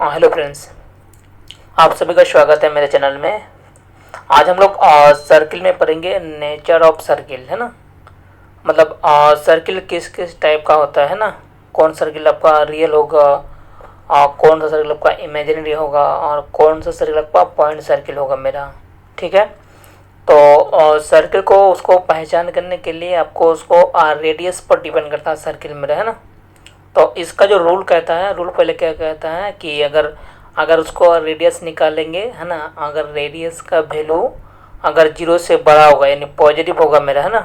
Hello friends, आप सभी का स्वागत है मेरे चैनल में। आज हम लोग सर्किल में पढ़ेंगे नेचर ऑफ सर्किल, है ना। मतलब सर्किल किस किस टाइप का होता है ना, कौन सर्किल आपका रियल होगा, कौन सा सर्किल आपका इमेजिनरी होगा और कौन सा सर्किल आपका पॉइंट सर्किल होगा मेरा। ठीक है, तो सर्किल को उसको पहचान करने के लिए आपको उसको रेडियस पर डिपेंड करता है सर्किल मेरा, है ना। तो इसका जो रूल कहता है, रूल पहले क्या कहता है कि अगर अगर उसको रेडियस निकालेंगे, है ना, अगर रेडियस का वैल्यू अगर जीरो से बड़ा होगा यानी पॉजिटिव होगा मेरा, है ना,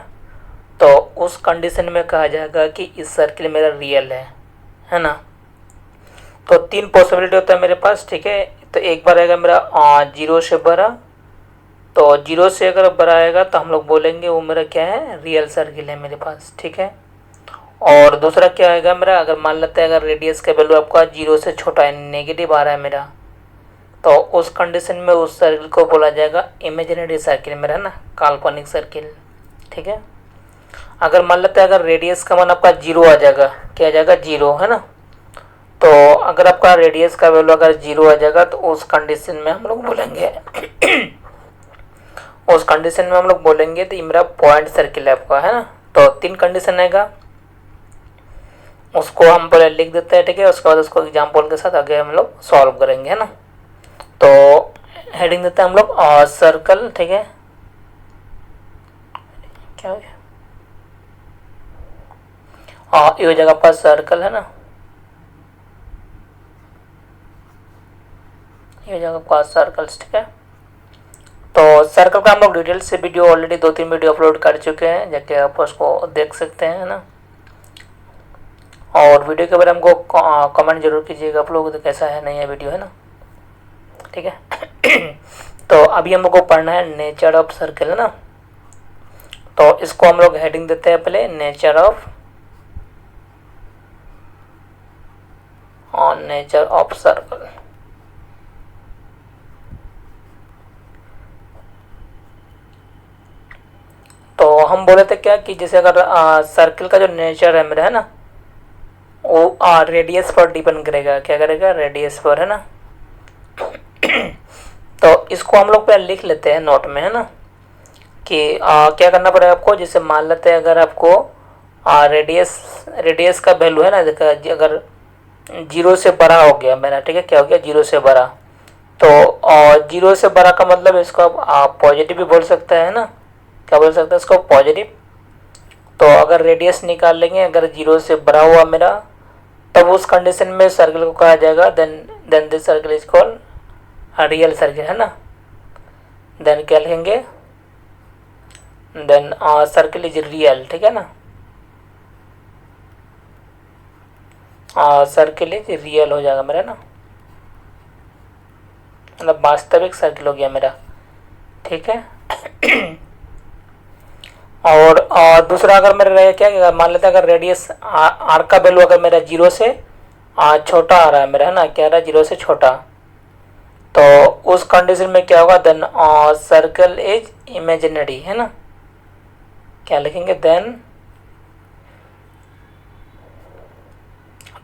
तो उस कंडीशन में कहा जाएगा कि इस सर्किल मेरा रियल है ना। तो तीन पॉसिबिलिटी होता है मेरे पास, ठीक है। तो एक बार आएगा मेरा जीरो से बड़ा, तो जीरो से अगर बड़ा आएगा तो हम लोग बोलेंगे वो मेरा क्या है, रियल सर्किल है मेरे पास, ठीक है। और दूसरा क्या आएगा मेरा, अगर मान लेते हैं अगर रेडियस का वैल्यू आपका जीरो से छोटा है, नेगेटिव आ रहा है मेरा, तो उस कंडीशन में उस सर्किल को बोला जाएगा इमेजिनरी सर्किल मेरा, है ना, काल्पनिक सर्किल, ठीक है। अगर मान लेते हैं अगर रेडियस का मान आपका जीरो आ जाएगा, क्या आ जाएगा, जीरो, है ना। तो अगर आपका रेडियस का वैल्यू अगर जीरो आ जाएगा तो उस कंडीशन में हम लोग बोलेंगे उस कंडीशन में हम लोग बोलेंगे तो ये मेरा पॉइंट सर्किल है आपका, है ना। तो तीन कंडीशन आएगा, उसको हम पहले लिख देते हैं, ठीक है। उसके बाद उसको एग्जाम्पल के साथ आगे हम लोग सॉल्व करेंगे, है ना। तो हेडिंग देते हैं हम लोग सर्कल, ठीक है। क्या हो गया, ये हो जाएगा आपका सर्कल, है ना, ये हो जाएगा आपका सर्कल्स, ठीक है। तो सर्कल का हम लोग डिटेल से वीडियो ऑलरेडी 2-3 वीडियो अपलोड कर चुके हैं, जाके आप उसको देख सकते हैं, है ना। और वीडियो के बारे में हमको कमेंट जरूर कीजिएगा आप लोग, तो कैसा है, नहीं है वीडियो, है ना, ठीक है। तो अभी हम लोग को पढ़ना है नेचर ऑफ सर्किल, है ना। तो इसको हम लोग हेडिंग देते हैं पहले, नेचर ऑफ सर्कल। तो हम बोले थे क्या कि जैसे अगर सर्किल का जो नेचर है मेरा, है ना, वो रेडियस पर डिपेंड करेगा, क्या करेगा, रेडियस पर, है ना। तो इसको हम लोग पहले लिख लेते हैं नोट में, है ना, कि क्या करना पड़ेगा आपको। जैसे मान लेते हैं अगर आपको रेडियस रेडियस का वैल्यू, है ना, देखा अगर जीरो से बड़ा हो गया मेरा, ठीक है, क्या हो गया, जीरो से बड़ा, तो जीरो से बड़ा का मतलब इसको आप पॉजिटिव भी बोल सकते हैं, ना, क्या बोल सकते हैं इसको, पॉजिटिव। तो अगर रेडियस निकाल लेंगे, अगर जीरो से बड़ा हुआ मेरा, तब उस कंडीशन में सर्कल को कहा जाएगा then this circle is called real circle, है ना। देन क्या लिखेंगे, देन सर्किल इज रियल, ठीक है ना, सर्किल इज रियल हो जाएगा मेरा, ना, मतलब वास्तविक सर्किल हो गया मेरा, ठीक है। और दूसरा अगर मेरा रहेगा क्या, मान लेते हैं अगर रेडियस आर का वैल्यू अगर मेरा जीरो से छोटा आ रहा है मेरा, है ना, क्या आ रहा है, जीरो से छोटा, तो उस कंडीशन में क्या होगा, देन सर्कल इज इमेजिनरी, है ना। क्या लिखेंगे, देन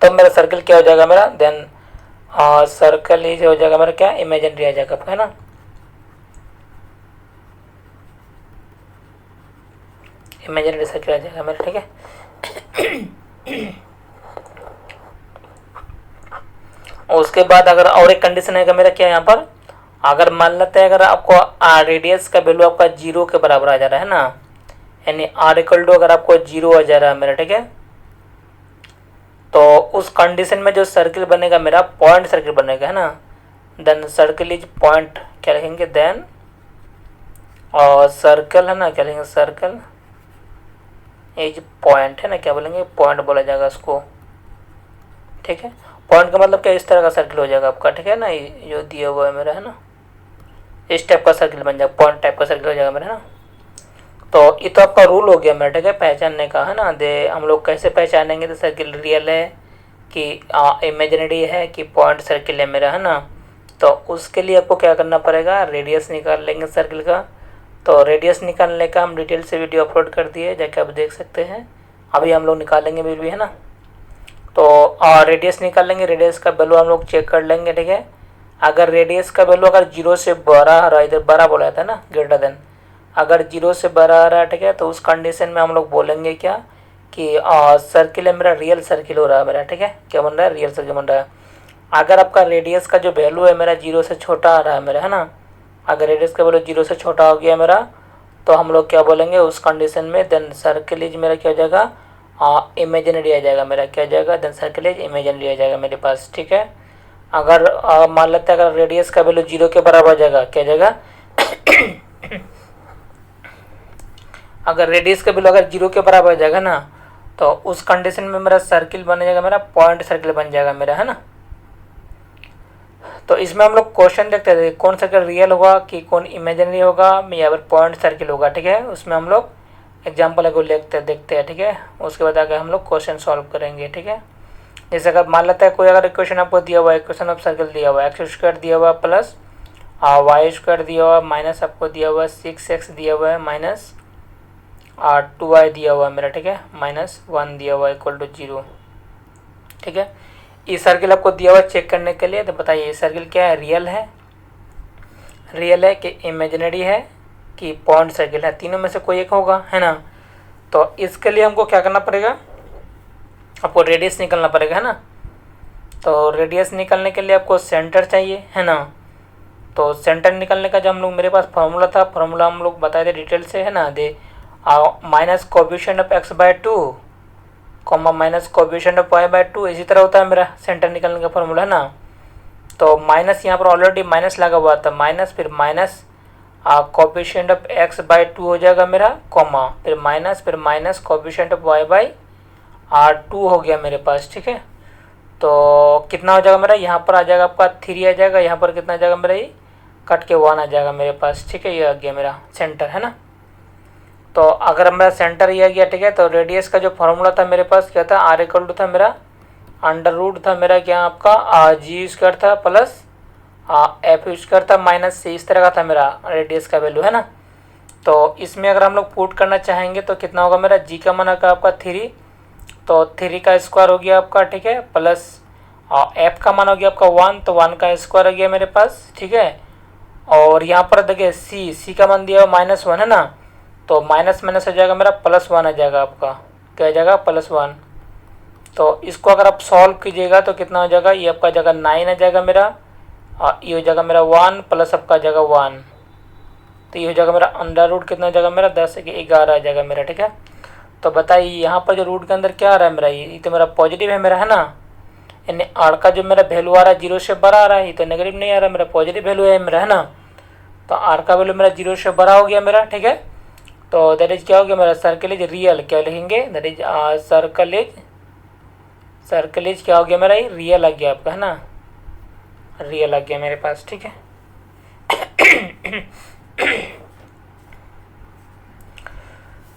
तब मेरा सर्कल क्या हो जाएगा मेरा, देन सर्कल इज हो जाएगा मेरा क्या, इमेजिनरी आ जाएगा, है ना। इमेजिनरी सर्कल आ जाएगा मेरा, ठीक है। उसके बाद अगर और एक कंडीशन है मेरा, क्या यहाँ पर, अगर मान लेते हैं अगर आपको रेडियस का वैल्यू आपका जीरो के बराबर आ जा रहा है ना, यानी आर इक्वल टू अगर आपको जीरो आ जा रहा है मेरा, ठीक है, तो उस कंडीशन में जो सर्किल बनेगा मेरा पॉइंट सर्किल बनेगा, है ना। देन सर्किल इज पॉइंट, क्या लिखेंगे, देन और सर्कल, है ना, क्या लिखेंगे, सर्कल इज पॉइंट, है ना, क्या बोलेंगे, पॉइंट बोला जाएगा उसको, ठीक है। पॉइंट का मतलब क्या, इस तरह का सर्किल हो जाएगा आपका, ठीक है ना, जो दिया हुआ है मेरा, है ना, इस टाइप का सर्किल बन जाएगा, पॉइंट टाइप का सर्किल हो जाएगा मेरा, है ना। तो ये तो आपका रूल हो गया मेरा, ठीक है, पहचानने का, है ना। दे हम लोग कैसे पहचानेंगे तो सर्किल रियल है कि इमेजिनरी है कि पॉइंट सर्किल है मेरा, है ना। तो उसके लिए आपको क्या करना पड़ेगा, रेडियस निकाल लेंगे सर्किल का। तो रेडियस निकालने का हम डिटेल से वीडियो अपलोड कर दिए, जाके आप देख सकते हैं। अभी हम लोग निकालेंगे भी, है ना। तो रेडियस निकाल लेंगे, रेडियस का वैल्यू हम लोग चेक कर लेंगे, ठीक है। अगर रेडियस का वैल्यू अगर 0 से बड़ा आ रहा है, इधर बड़ा बोला था ना, ग्रेटर देन, अगर 0 से बड़ा आ रहा है, ठीक है, तो उस कंडीशन में हम लोग बोलेंगे क्या कि सर्किल है मेरा, रियल सर्किल हो रहा है मेरा, ठीक है। क्या बन रहा है? रियल सर्किल बन रहा है। अगर आपका रेडियस का जो वैल्यू है मेरा 0 से छोटा आ रहा है मेरा, है ना, अगर रेडियस का वैल्यू 0 से छोटा हो गया मेरा, तो हम लोग क्या बोलेंगे उस कंडीशन में, देन सर्किल इज मेरा क्या हो जाएगा, इमेजिनरी आ जाएगा मेरा, क्या हो जाएगा, देन सर्किल इज इमेजिनरी आ जाएगा मेरे पास, ठीक है। अगर मान लेते हैं अगर रेडियस का वैल्यू 0 के बराबर हो जाएगा, क्या हो जाएगा अगर रेडियस का वैल्यू अगर 0 के बराबर हो जाएगा ना, तो उस कंडीशन में मेरा सर्किल बन जाएगा मेरा, पॉइंट सर्किल बन जाएगा मेरा, है ना। तो इसमें हम लोग क्वेश्चन देखते थे कौन सर्किल रियल होगा कि कौन इमेजिनरी होगा या फिर पॉइंट सर्किल होगा, ठीक है। उसमें हम लोग एग्जाम्पल को देखते हैं, ठीक है। उसके बाद आगे हम लोग क्वेश्चन सॉल्व करेंगे, ठीक है। जैसे अगर मान लेते हैं कोई अगर इक्वेशन आपको दिया हुआ है, इक्वेशन ऑफ सर्किल दिया हुआ है, एक्स स्क्वायर दिया हुआ है प्लस वाई स्क्वायर दिया हुआ है, माइनस आपको दिया हुआ है 6x दिया हुआ है, माइनस 2y दिया हुआ है मेरा, ठीक है, माइनस 1 दिया हुआ है इक्वल टू 0, ठीक है। ये सर्किल आपको दिया हुआ है चेक करने के लिए, तो बताइए ये सर्किल क्या है, रियल है कि इमेजिनरी है कि पॉइंट सर्किल है, तीनों में से कोई एक होगा, है ना। तो इसके लिए हमको क्या करना पड़ेगा, आपको रेडियस निकालना पड़ेगा, है ना। तो रेडियस निकालने के लिए आपको सेंटर चाहिए, है ना। तो सेंटर निकालने का जो हम लोग मेरे पास फार्मूला था, फार्मूला हम लोग बताए थे डिटेल से, है ना, दे minus coefficient of x/2 comma minus coefficient of y/2, इसी तरह होता है मेरा सेंटर निकालने का फार्मूला, है ना। तो माइनस यहाँ पर ऑलरेडी माइनस लगा हुआ था, माइनस फिर माइनस कोएफिशिएंट ऑफ x/2 हो जाएगा मेरा, कॉमा फिर माइनस कोएफिशिएंट ऑफ y/2 हो गया मेरे पास, ठीक है। तो कितना हो जाएगा मेरा, यहाँ पर आ जाएगा आपका 3 आ जाएगा, यहाँ पर कितना आ जाएगा मेरा, ये कट के 1 आ जाएगा मेरे पास, ठीक है। ये आ गया मेरा सेंटर, है ना। तो अगर मेरा सेंटर ये आ गया, ठीक है, तो रेडियस का जो फार्मूला था मेरे पास क्या था, r इक्वल टू था मेरा अंडर रूट था मेरा क्या आपका जी स्क्वायर था प्लस एफ स्क्वायर था माइनस से, इस तरह का था मेरा रेडियस का वैल्यू, है ना। तो इसमें अगर हम लोग पुट करना चाहेंगे तो कितना होगा मेरा, जी का मान का आपका 3, तो 3 का स्क्वायर हो गया आपका, ठीक है, प्लस एफ का मान हो गया आपका 1, तो 1 का स्क्वायर हो गया मेरे पास, ठीक है। और यहाँ पर देखिए सी का मान दिया -1, है ना। तो माइनस माइनस हो जाएगा मेरा +1 आ जाएगा आपका, क्या आ जाएगा +1। तो इसको अगर आप सॉल्व कीजिएगा तो कितना हो जाएगा, ये आपका जगह 9 आ जाएगा मेरा, ये हो जाएगा मेरा 1 प्लस आपका जगह 1, तो ये हो जाएगा मेरा अंडर रूट कितना हो जाएगा मेरा 10 के 11 आ जाएगा मेरा, ठीक है। तो बताइए यहाँ पर जो रूट के अंदर क्या आ रहा है मेरा, ये तो मेरा पॉजिटिव है मेरा, है ना। यानी आर का जो मेरा वैल्यू आ रहा है 0 से बड़ा आ रहा है, ये तो नेगेटिव नहीं आ रहा, मेरा पॉजिटिव वैल्यू है मेरा, है ना। तो आर का वैल्यू मेरा 0 से बड़ा हो गया मेरा, ठीक है। तो दैट इज क्या हो गया मेरा, सर्कल इज रियल, क्या लिखेंगे, दैट इज सर्कल इज क्या हो गया मेरा, ये रियल आ गया आपका, है ना, रियल आ गया मेरे पास, ठीक है।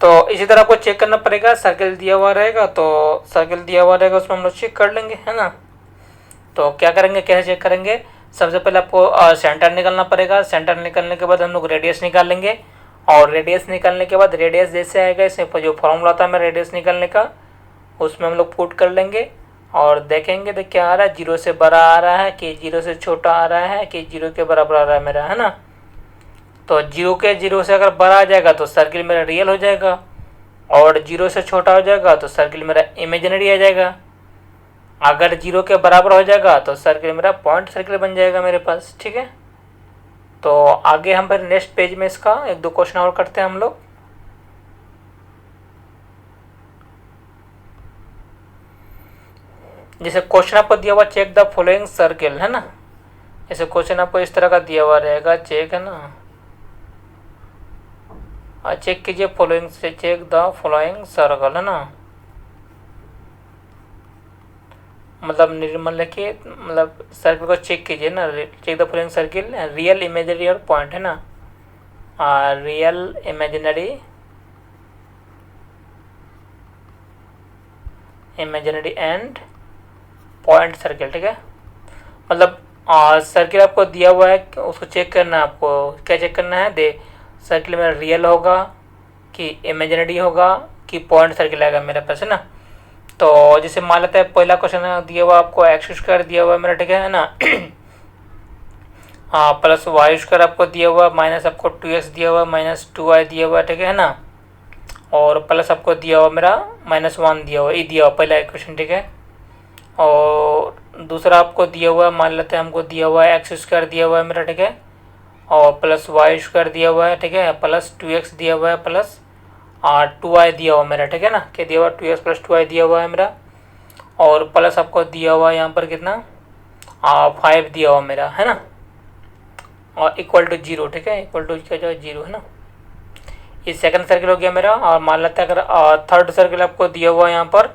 तो इसी तरह आपको चेक करना पड़ेगा, सर्कल दिया हुआ रहेगा तो सर्कल दिया हुआ रहेगा उसमें हम लोग चेक कर लेंगे, है ना। तो क्या करेंगे, कैसे चेक करेंगे, सबसे पहले आपको सेंटर निकालना पड़ेगा, सेंटर निकालने के बाद हम लोग रेडियस निकाल लेंगे, और रेडियस निकालने के बाद रेडियस जैसे आएगा इसमें जो फॉर्मूला था मेरा रेडियस निकालने का, उसमें हम लोग पुट कर लेंगे और देखेंगे तो क्या आ रहा है, 0 से बड़ा आ रहा है कि 0 से छोटा आ रहा है कि 0 के बराबर आ रहा है मेरा, है ना। तो 0 से अगर बड़ा आ जाएगा तो सर्किल मेरा रियल हो जाएगा, और 0 से छोटा हो जाएगा तो सर्किल मेरा इमेजिनरी आ जाएगा। अगर 0 के बराबर हो जाएगा तो सर्किल मेरा पॉइंट सर्किल बन जाएगा मेरे पास, ठीक है। तो आगे हम फिर नेक्स्ट पेज में इसका 1-2 क्वेश्चन और करते हैं हम लोग। जैसे क्वेश्चन आपको दिया हुआ चेक द फॉलोइंग सर्किल, है ना। ऐसे क्वेश्चन आपको इस तरह का दिया हुआ रहेगा, चेक, है ना, चेक कीजिए फॉलोइंग से, चेक द फॉलोइंग सर्कल, है ना। मतलब निर्मल लिखिए, मतलब सर्किल को चेक कीजिए ना, check the following circle real imaginary और पॉइंट, है ना, real imaginary and point circle, ठीक है। मतलब सर्किल आपको दिया हुआ है, उसको चेक करना है, आपको क्या चेक करना है, दे सर्किल मेरा रियल होगा कि इमेजिनरी होगा कि पॉइंट सर्किल आएगा मेरे पास, है ना। तो जैसे मान लेते हैं पहला क्वेश्चन दिया हुआ आपको एक्स स्क्वायर दिया हुआ है मेरा, ठीक है ना। हाँ, प्लस वाई स्क्वायर आपको दिया हुआ, माइनस आपको 2x दिया हुआ, माइनस 2y दिया हुआ, ठीक है ना। और प्लस आपको दिया हुआ मेरा -1 दिया हुआ, ये दिया हुआ पहला इक्वेशन, ठीक है। और दूसरा आपको दिया हुआ, मान लेते हैं हमको दिया हुआ है एक्स स्क्वायर दिया हुआ है मेरा, ठीक है। और प्लस वाई स्क्वायर दिया हुआ है, ठीक है, प्लस 2x दिया हुआ है, प्लस 2y दिया हुआ मेरा, ठीक है ना। क्या दिया हुआ, 2x प्लस 2y दिया हुआ है मेरा। और प्लस आपको दिया हुआ यहाँ पर कितना 5 दिया हुआ मेरा, है ना। और इक्वल टू 0, ठीक है, इक्वल टू क्या जो 0 है ना। ये सेकंड सर्किल हो गया मेरा। और मान लेते हैं अगर थर्ड सर्किल आपको दिया हुआ है यहाँ पर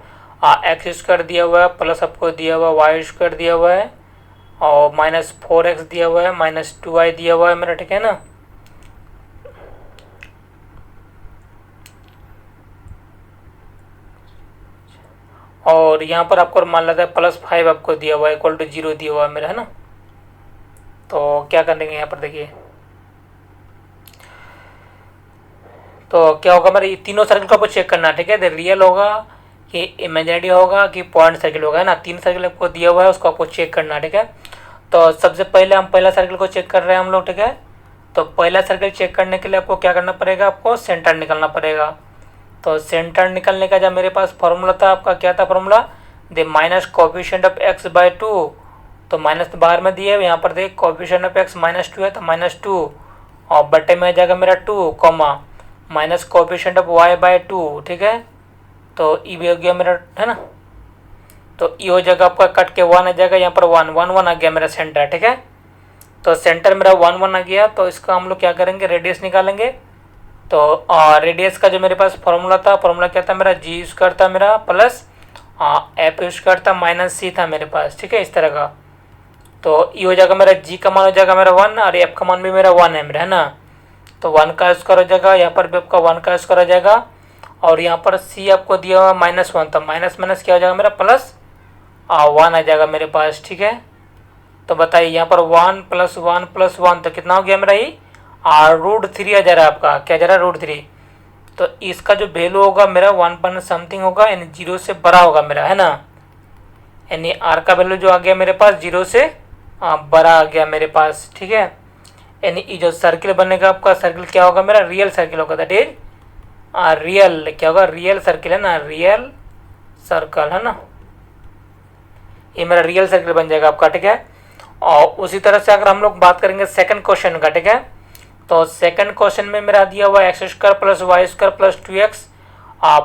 एक्स स्क्वायर दिया हुआ है, प्लस आपको दिया हुआ वाई स्क्वायर दिया हुआ है, और -4x दिया हुआ है, -2y दिया हुआ है मेरा, ठीक है ना। और यहाँ पर आपको मान लेते हैं +5 आपको दिया हुआ है, इक्वल टू 0 दिया हुआ है मेरा, है ना। तो क्या करेंगे यहाँ पर देखिए, तो क्या होगा मेरा, ये तीनों सर्किल को आपको चेक करना है, ठीक है। रियल होगा कि इमेजिनरी होगा कि पॉइंट सर्किल होगा, है ना। 3 सर्किल आपको दिया हुआ है, उसको आपको चेक करना है, ठीक है। तो सबसे पहले हम पहला सर्किल को चेक कर रहे हैं हम लोग, ठीक है। तो पहला सर्किल चेक करने के लिए आपको क्या करना पड़ेगा, आपको सेंटर निकालना पड़ेगा। तो सेंटर निकालने का जब मेरे पास फॉर्मूला था, आपका क्या था formula, the minus coefficient of x by 2। तो माइनस तो बाहर में दिए, यहाँ पर देख कोफिशिएंट ऑफ x -2 है, तो -2 और बटे में आ जाएगा मेरा 2 comma minus coefficient of y by 2, ठीक है। तो ई भी हो गया मेरा, है ना। तो ई हो जाएगा आपका, कट के 1 आ जाएगा, यहाँ पर 1 1 1 आ गया मेरा सेंटर, ठीक है। तो सेंटर मेरा 1 1 आ गया। तो इसका हम लोग क्या करेंगे, रेडियस निकालेंगे। तो रेडियस का जो मेरे पास फॉर्मूला था, फॉर्मूला क्या था मेरा, जी स्क्वायर था मेरा, प्लस एफ स्क्वायर था, माइनस सी था मेरे पास, ठीक है, इस तरह का। तो ये हो जाएगा मेरा, जी का मान हो जाएगा मेरा 1 और एफ का मान भी मेरा 1 है मेरा, है ना। तो 1 का स्क्वायर हो जाएगा, यहाँ पर भी आपका 1 का स्क्वायर हो जाएगा। और यहाँ पर सी आपको दिया हुआ -1, तो माइनस माइनस क्या हो जाएगा मेरा, प्लस 1 आ जाएगा मेरे पास, ठीक है। तो बताइए यहाँ पर 1 + 1 + 1 तो कितना हो गया मेरा, ये √3 आ जा रहा है आपका, क्या जा रहा है, √3। तो इसका जो वैल्यू होगा मेरा 1 पॉइंट समथिंग होगा, यानी 0 से बड़ा होगा मेरा, है ना। यानी आर का वैल्यू जो आ गया मेरे पास 0 से बड़ा आ गया मेरे पास, ठीक है। यानी ये जो सर्किल बनेगा आपका, सर्किल क्या होगा मेरा, रियल सर्किल होगा, दैट इज रियल, क्या होगा, रियल सर्किल, है ना, रियल सर्कल, है ना। ये मेरा रियल सर्किल बन जाएगा आपका, ठीक है। और उसी तरह से अगर हम लोग बात करेंगे सेकंड क्वेश्चन का, ठीक है। तो सेकंड क्वेश्चन में मेरा दिया हुआ x square plus y square plus 2x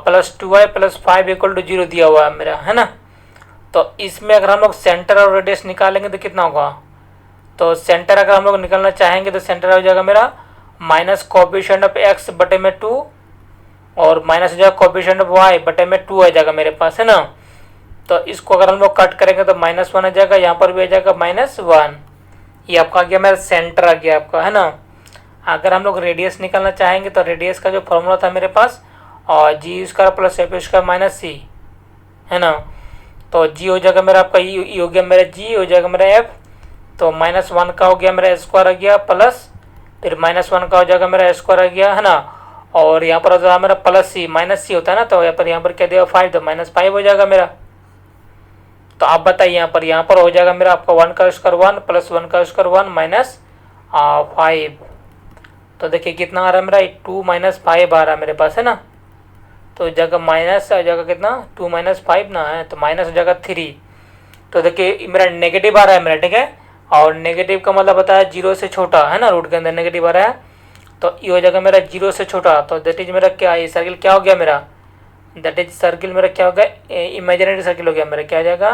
plus 2y plus 5 equal to 0 दिया हुआ है मेरा, है ना। तो इसमें अगर हम लोग सेंटर और रेडियस निकालेंगे तो कितना होगा। तो सेंटर अगर हम लोग निकालना चाहेंगे तो सेंटर हो जाएगा मेरा माइनस कोफिशिएंट ऑफ x बटे में 2 और माइनस हो जाएगा कोफिशिएंट ऑफ y बटे में 2 आ जाएगा मेरे पास, है ना। तो इसको अगर हम लोग कट करेंगे तो -1 आ जाएगा, यहाँ पर भी आ जाएगा -1। ये आपका आ गया मेरा सेंटर आ गया आपका, है ना। अगर हम लोग रेडियस निकालना चाहेंगे तो रेडियस का जो फॉर्मूला था मेरे पास और G square plus F square minus C, है ना। तो जी हो जाएगा मेरा आपका, ई हो गया मेरा जी, हो जाएगा मेरा एफ। तो -1 का हो गया मेरा स्क्वायर आ गया, प्लस फिर -1 का हो जाएगा मेरा स्क्वायर आ गया, है ना। और यहाँ पर हो जाएगा मेरा प्लस सी, माइनस सी होता है ना, तो यहाँ पर क्या दिया 5, तो -5 हो जाएगा मेरा। तो आप बताइए यहाँ पर हो जाएगा मेरा आपका 1 का स्क्वायर 1 प्लस 1 का स्क्वायर 1 माइनस 5। तो देखिए कितना आ रहा है मेरा, 2 - 5 आ रहा है मेरे पास, है ना। तो जगह माइनस आ जाएगा कितना, 2 - 5 ना है, तो माइनस हो जाएगा 3। तो देखिए मेरा नेगेटिव आ रहा है मेरा, ठीक है। और नेगेटिव का मतलब बताया 0 से छोटा, है ना, रूट के अंदर नेगेटिव आ रहा है। तो ये हो जाएगा मेरा 0 से छोटा। तो दैट इज मेरा क्या, ये सर्किल क्या हो गया मेरा, दैट इज सर्किल मेरा क्या हो गया, इमेजिनरी सर्किल हो गया मेरा, क्या आ जाएगा,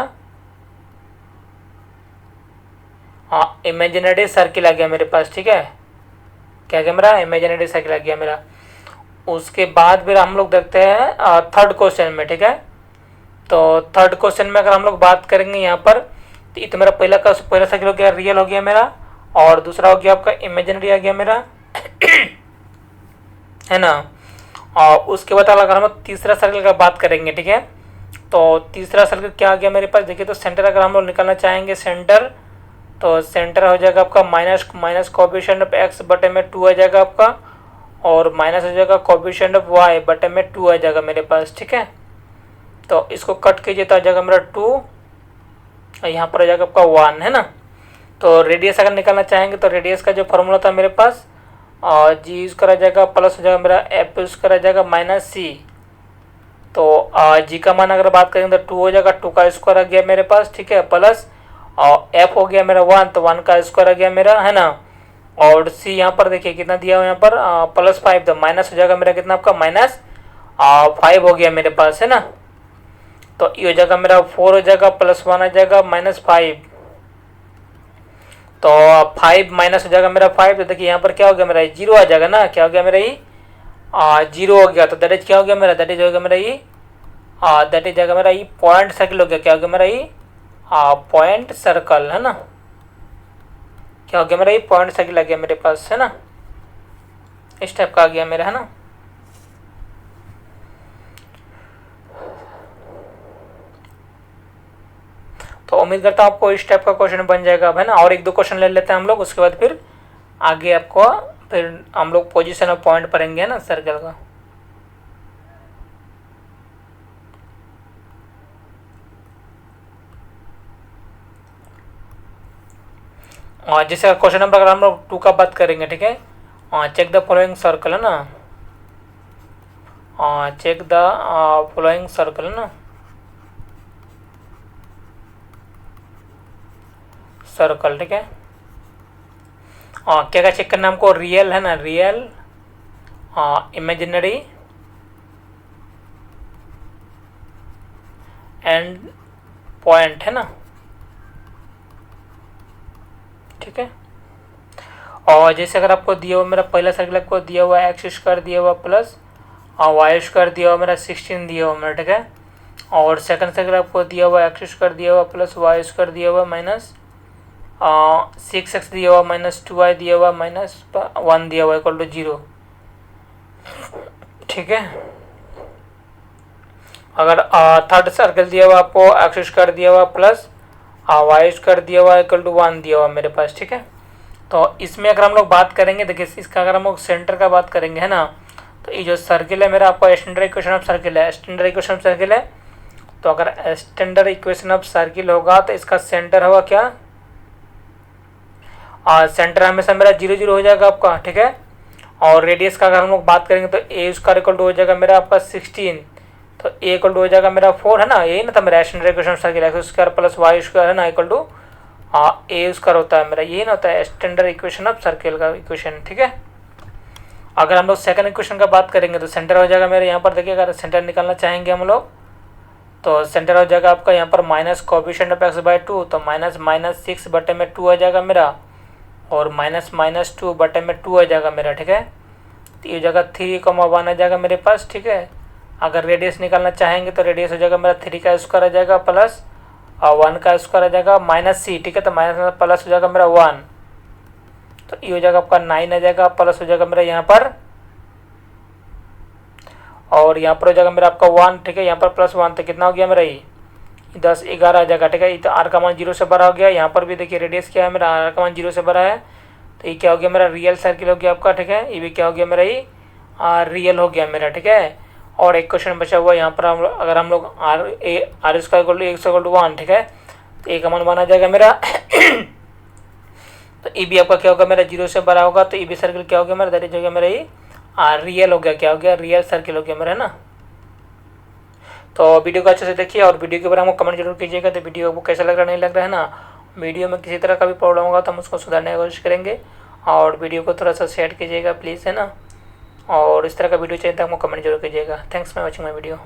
हाँ इमेजिनरी सर्किल आ गया मेरे पास, ठीक है। क्या गया मेरा, इमेजिनरी सर्किल आ गया मेरा। उसके बाद फिर हम लोग देखते हैं थर्ड क्वेश्चन में, ठीक है। तो थर्ड क्वेश्चन में अगर हम लोग बात करेंगे यहाँ पर, तो ये तो मेरा पहला सर्किल हो गया, रियल हो गया मेरा, और दूसरा हो गया आपका इमेजिनरी आ गया मेरा है ना। और उसके बाद अगर हम तीसरा सर्किल का बात करेंगे, ठीक है। तो तीसरा सर्किल क्या आ गया मेरे पास, देखिए तो सेंटर अगर हम लोग निकालना चाहेंगे सेंटर, तो सेंटर हो जाएगा आपका माइनस कोफिशिएंट ऑफ x बटे में 2 आ जाएगा आपका, और माइनस हो जाएगा कोफिशिएंट ऑफ y बटे में 2 आ जाएगा मेरे पास, ठीक है। तो इसको कट कीजिए तो आ जाएगा मेरा 2 और यहाँ पर आ जाएगा आपका 1, है ना। तो रेडियस अगर निकालना चाहेंगे तो रेडियस का जो फॉर्मूला था मेरे पास, और जी यूज़ करा जाएगा प्लस हो जाएगा मेरा एफ यूज़ करा जाएगा माइनस सी। तो जी का मान अगर बात करेंगे तो 2 हो जाएगा, 2 का स्क्वायर आ गया मेरे पास, ठीक है, प्लस और एफ हो गया मेरा 1, तो 1 का स्क्वायर आ गया मेरा, है ना। और सी यहाँ पर देखिए कितना दिया हुआ यहाँ पर +5, तो माइनस हो जाएगा मेरा कितना आपका -5 हो गया मेरे पास, है ना। तो ये हो जाएगा मेरा 4 हो जाएगा, +1 आ जाएगा -5, तो 5 माइनस हो जाएगा मेरा 5। तो देखिए यहाँ पर क्या हो गया मेरा 0 आ जाएगा ना, क्या हो गया मेरा ये 0 हो गया। तो दैट इज क्या हो गया मेरा, दैट इज हो गया मेरा ये दैट इज जाएगा मेरा ये पॉइंट सर्कल हो गया, क्या हो गया मेरा ये पॉइंट सर्कल, है ना। क्या हो गया मेरा ये पॉइंट सर्कल आ गया मेरे पास, है ना, इस टाइप का आ गया मेरा, है ना। तो उम्मीद करता हूँ आपको इस टाइप का क्वेश्चन बन जाएगा अब, है ना। और एक दो क्वेश्चन ले लेते हैं हम लोग, उसके बाद फिर आगे आपको फिर हम लोग पोजीशन ऑफ पॉइंट पढ़ेंगे, है ना, सर्कल का। और जैसे क्वेश्चन नंबर अगर हम लोग 2 का बात करेंगे, ठीक है, चेक द फॉलोइंग सर्कल, है ना, चेक द फॉलोइंग सर्कल, है ना, सर्कल, ठीक है। क्या क्या चेक करना हमको, रियल, है ना, रियल, इमेजिनरी एंड पॉइंट, है ना, ठीक है। और जैसे अगर आपको दिया हुआ मेरा पहला सर्कल आपको दिया हुआ x² दिया हुआ प्लस y² दिया हुआ मेरा 16 दिया हुआ मेरा, ठीक है। और सेकंड सर्कल आपको दिया हुआ x² दिया हुआ प्लस y² दिया हुआ माइनस 6x दिया हुआ माइनस 2y दिया हुआ माइनस 1 दिया हुआ इक्वल टू 0, ठीक है। अगर थर्ड सर्कल दिया हुआ आपको x² दिया हुआ प्लस y² दिया हुआ इक्वल टू 1 दिया हुआ मेरे पास, ठीक है। तो इसमें अगर हम लोग बात करेंगे, देखिए इसका अगर हम लोग सेंटर का बात करेंगे, है ना, तो ये जो सर्किल है मेरा आपका स्टैंडर्ड इक्वेशन ऑफ सर्किल है, स्टैंडर्ड इक्वेशन ऑफ सर्किल है। तो अगर स्टैंडर्ड इक्वेशन ऑफ सर्किल होगा तो इसका सेंटर होगा क्या, सेंटर हमेशा मेरा 0 0 हो जाएगा आपका, ठीक है। और रेडियस का अगर हम लोग बात करेंगे तो a² इक्वल टू हो जाएगा मेरा आपका 16, तो a इक्वल टू हो जाएगा मेरा 4, है ना। यही ना था मेरा standard equation of circle, x² plus y², है ना, इक्वल टू a² होता है मेरा, यही ना होता है स्टैंडर्ड इक्वेशन ऑफ सर्किल का इक्वेशन, ठीक है। अगर हम लोग सेकंड इक्वेशन का बात करेंगे तो सेंटर हो जाएगा मेरे यहाँ पर, देखिए अगर सेंटर निकालना चाहेंगे हम लोग तो सेंटर हो जाएगा आपका यहाँ पर माइनस कोएफिशिएंट ऑफ x/2, तो -6/2 आ जाएगा मेरा, और -2/2 आ जाएगा मेरा, ठीक है। तो ये जगह 3,1 आ जाएगा मेरे पास, ठीक है। अगर रेडियस निकालना चाहेंगे तो रेडियस हो जाएगा मेरा 3 का स्क्वायर आ जाएगा प्लस 1 का स्क्वायर आ जाएगा -c, ठीक है। तो माइनस प्लस हो जाएगा मेरा 1, तो ये हो जाएगा आपका 9 आ जाएगा, प्लस हो जाएगा मेरा यहाँ पर, और यहाँ पर हो जाएगा मेरा आपका 1, ठीक है। यहाँ पर +1, तो कितना हो गया मेरा ये 10 11 आ जाएगा, ठीक है। तो r का मान 0 से बड़ा हो गया। यहाँ पर भी देखिए रेडियस क्या है मेरा, r का मान 0 से बड़ा है, तो ये क्या हो गया मेरा रियल सर्किल हो गया आपका, ठीक है। ये भी क्या हो गया मेरा ये रियल हो गया मेरा, ठीक है। और एक क्वेश्चन बचा हुआ यहाँ पर अगर हम लोग r² इक्वल टू 1, ठीक है, तो a का मान 1 आ जाएगा मेरा तो ये भी आपका क्या होगा मेरा 0 से बड़ा होगा, तो ये भी सर्किल क्या हो गया मेरा, दैट इज हो गया मेरा ये रियल हो गया, क्या हो गया रियल सर्किल हो गया मेरा, है ना। तो वीडियो को अच्छे से देखिए और वीडियो के ऊपर हमको कमेंट जरूर कीजिएगा, तो वीडियो को कैसा लग रहा नहीं लग रहा है ना। वीडियो में किसी तरह का भी प्रॉब्लम होगा तो हम उसको सुधारने की कोशिश करेंगे, और वीडियो को थोड़ा सा शेयर कीजिएगा प्लीज़, है ना। और इस तरह का वीडियो चाहिए तो हमको कमेंट जरूर कीजिएगा। Thanks for watching my video.